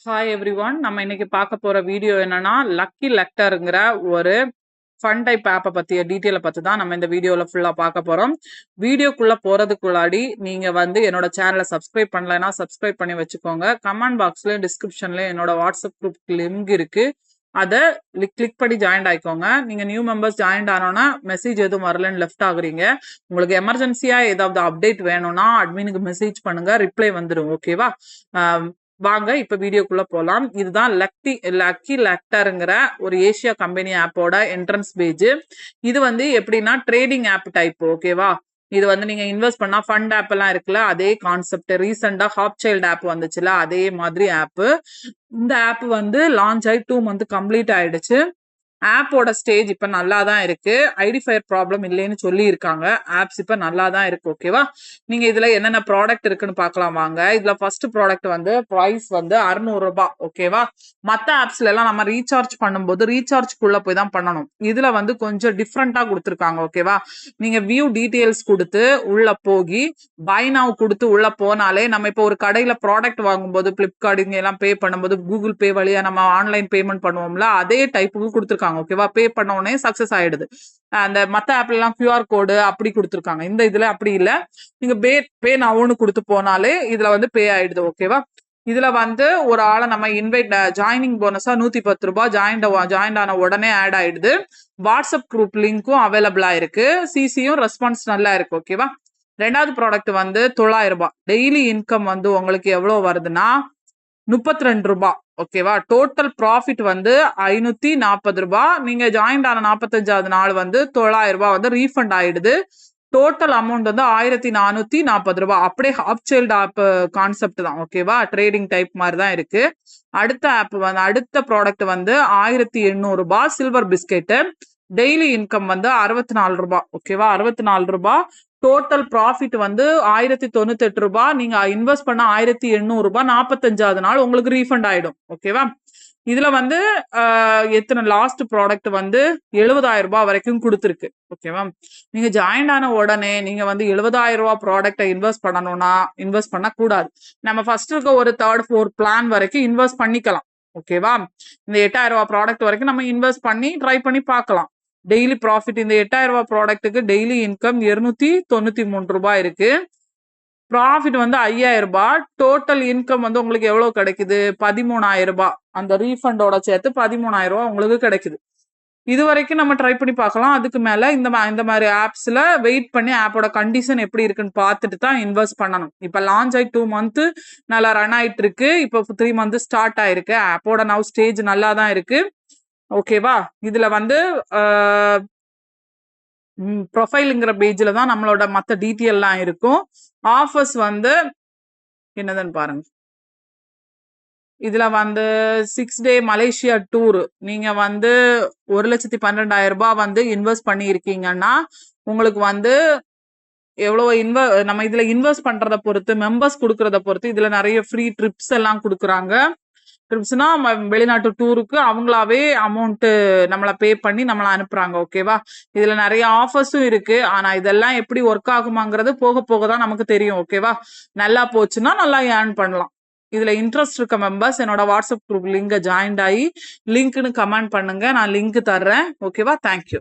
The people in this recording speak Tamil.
Hi everyone. நம்ம இன்னைக்கு பார்க்க போற வீடியோ என்னன்னா, லக்கி லெக்டர்ங்கிற ஒரு ஃபன் டைப் ஆப்பை பத்திய டீட்டெயிலை பத்தி தான் நம்ம இந்த வீடியோல ஃபுல்லா பார்க்க போறோம். வீடியோக்குள்ள போறதுக்குள்ளாடி நீங்க என்னோட சேனலை சப்ஸ்கிரைப் பண்ணலைன்னா சப்ஸ்கிரைப் பண்ணி வச்சுக்கோங்க. கமெண்ட் பாக்ஸ்லயும் டிஸ்கிரிப்ஷன்லயும் என்னோட வாட்ஸ்அப் குரூப் லிங்க் இருக்கு. அதை கிளிக் பண்ணி ஜாயின் ஆயிக்கோங்க. நீங்க நியூ மெம்பர்ஸ் ஜாயின் ஆனோன்னா மெசேஜ் எதுவும் வரலன்னு லெஃப்ட் ஆகுறீங்க. உங்களுக்கு எமர்ஜென்சியா ஏதாவது அப்டேட் வேணும்னா அட்மினுக்கு மெசேஜ் பண்ணுங்க, ரிப்ளை வந்துடும். ஓகேவா? வாங்க இப்ப வீடியோக்குள்ள போலாம். இதுதான் லக்கி லெக்டர்ங்கிற ஒரு ஏசியா கம்பெனி ஆப்போட என்ட்ரன்ஸ் பேஜ். இது எப்படின்னா ட்ரேடிங் ஆப் டைப். ஓகேவா? இது நீங்க இன்வெஸ்ட் பண்ணா ஃபண்ட் ஆப் எல்லாம் இருக்குல்ல, அதே கான்செப்ட். ரீசெண்டா ஹாப் சைல்டு ஆப் வந்துச்சுல, அதே மாதிரி ஆப். இந்த ஆப் லான்ச் ஆகி 2 மந்த் கம்ப்ளீட் ஆயிடுச்சு. ஆப்போட ஸ்டேஜ் இப்ப நல்லா தான் இருக்கு. ஐடிஃபயர் ப்ராப்ளம் இல்லைன்னு சொல்லி இருக்காங்க. ஆப்ஸ் இப்ப நல்லா தான் இருக்கு. ஓகேவா? நீங்க இதுல என்னென்ன ப்ராடக்ட் இருக்குன்னு பார்க்கலாம் வாங்க. இதுல ஃபர்ஸ்ட் ப்ராடக்ட் பிரைஸ் 600 ரூபாய். ஓகேவா? மத்த ஆப்ஸ்ல எல்லாம் நம்ம ரீசார்ஜ் பண்ணும்போது ரீசார்ஜ்க்குள்ள போய் தான் பண்ணணும். இதுல கொஞ்சம் டிஃப்ரெண்டா கொடுத்துருக்காங்க. ஓகேவா? நீங்க வியூ டீடைல்ஸ் கொடுத்து உள்ள போகி பை நவ் கொடுத்து உள்ள போனாலே நம்ம இப்போ ஒரு கடையில ப்ராடக்ட் வாங்கும்போது பிளிப்கார்ட் இங்க எல்லாம் பே பண்ணும்போது கூகுள் பே வழியா நம்ம ஆன்லைன் பேமெண்ட் பண்ணுவோம்ல, அதே டைப்புக்கு கொடுத்துருக்காங்க. ஓகேவா? பே பண்ண உடனே சக்சஸ் ஆயிடுது. அந்த மத்த ஆப்ல எல்லாம் கியூஆர் கோடு அப்படி கொடுத்துருக்காங்க. இந்த இதுல அப்படி இல்ல. நீங்க பே நவுன்னு கொடுத்து போனாலே இதுல பே ஆயிடுது. ஓகேவா? இதுல ஒரு ஆளை நம்ம இன்வைட் ஜாயினிங் போனஸா 110 ரூபாய் ஜாயின் ஆன உடனே ஆட் ஆயிடுது. வாட்ஸ்அப் குரூப் லிங்க்கும் அவைலபிளா இருக்கு. சிசியும் ரெஸ்பான்ஸ் நல்லா இருக்கு. ஓகேவா? ரெண்டாவது ப்ராடக்ட் 900 ரூபாய். டெய்லி இன்கம் உங்களுக்கு எவ்வளவு வருதுன்னா 32 ரூபாய். ஓகேவா? டோட்டல் ப்ராஃபிட் 540 ரூபாய். நீங்க ஜாயின் ஆன 45வது நாள் 900 ரூபாய் ரீஃபண்ட் ஆயிடுது. டோட்டல் அமௌண்ட் 1440 ரூபாய். அப்படியே ஹாப் சைல்டு ஆப் கான்செப்ட் தான். ஓகேவா? ட்ரேடிங் டைப் மாதிரி தான் இருக்கு. அடுத்த ஆப் அடுத்த ப்ராடக்ட் 1800 ரூபாய். Silver biscuit. டெய்லி இன்கம் 64 ரூபாய். ஓகேவா? 64 ரூபாய். டோட்டல் ப்ராஃபிட் 1098 ரூபாய். நீங்க இன்வெஸ்ட் பண்ண 1800 ரூபாய் 45வது நாள் உங்களுக்கு ரீஃபண்ட் ஆயிடும். ஓகேவா? இதுல எத்தனை லாஸ்ட் ப்ராடக்ட் 70,000 ரூபாய் வரைக்கும் கொடுத்துருக்கு. ஓகேவா? நீங்க ஜாயின் ஆன உடனே நீங்க 70,000 ரூபாய் ப்ராடக்ட இன்வெஸ்ட் பண்ணணும்னா இன்வெஸ்ட் பண்ண கூடாது. நம்ம ஃபர்ஸ்ட் இருக்க ஒரு 3rd 4th பிளான் வரைக்கும் இன்வெஸ்ட் பண்ணிக்கலாம். ஓகேவா? இந்த 8,000 ரூபாய் ப்ராடக்ட் வரைக்கும் நம்ம இன்வெஸ்ட் பண்ணி ட்ரை பண்ணி பார்க்கலாம். டெய்லி ப்ராஃபிட் இந்த 8,000 ரூபாய் ப்ராடக்ட்டுக்கு டெய்லி இன்கம் 293 ரூபாய் இருக்கு. ப்ராஃபிட் 5,000 ரூபாய். டோட்டல் இன்கம் உங்களுக்கு எவ்வளவு கிடைக்குது? 13,000 ரூபாய். அந்த ரீஃபண்டோட சேர்த்து 13,000 ரூபாய் உங்களுக்கு கிடைக்குது. இது வரைக்கும் நம்ம ட்ரை பண்ணி பார்க்கலாம். அதுக்கு மேல இந்த மாதிரி ஆப்ஸ்ல வெயிட் பண்ணி ஆப்போட கண்டிஷன் எப்படி இருக்குன்னு பார்த்துட்டு தான் இன்வெஸ்ட் பண்ணணும். இப்ப லான்ச் ஆகி 2 மந்த் நல்லா ரன் ஆயிட்டு இருக்கு. இப்போ 3 மந்த் ஸ்டார்ட் ஆயிருக்கு. ஆப்போட நவ் ஸ்டேஜ் நல்லா தான் இருக்கு. ஓகேவா? இதுல ப்ரொஃபைலுங்கிற பேஜ்ல தான் நம்மளோட மத்த டீட்டெயில்லாம் இருக்கும். ஆஃபர்ஸ் என்னதுன்னு பாருங்க. இதுல 6 டே மலேசியா டூர் நீங்க 1,12,000 ரூபாய் இன்வெஸ்ட் பண்ணி இருக்கீங்கன்னா உங்களுக்கு எவ்வளவு நம்ம இதுல இன்வெஸ்ட் பண்றத பொறுத்து மெம்பர்ஸ் கொடுக்கறத பொறுத்து இதுல நிறைய ஃப்ரீ ட்ரிப்ஸ் எல்லாம் கொடுக்குறாங்க. ட்ரிப்ஸ்னா வெளிநாட்டு டூருக்கு அவங்களாவே அமௌண்ட் நம்மளை பே பண்ணி நம்மளை அனுப்புறாங்க. ஓகேவா? இதுல நிறைய ஆஃபர்ஸும் இருக்கு. ஆனா இதெல்லாம் எப்படி ஒர்க் ஆகுமாங்கிறது போக போக தான் நமக்கு தெரியும். ஓகேவா? நல்லா போச்சுன்னா நல்லா ஏர்ன் பண்ணலாம். இதுல இன்ட்ரெஸ்ட் இருக்க மெம்பர்ஸ் என்னோட வாட்ஸ்அப் குரூப் லிங்க ஜாயின் ஆகி லிங்க்னு கமெண்ட் பண்ணுங்க. நான் லிங்க் தர்றேன். ஓகேவா? தேங்க்யூ.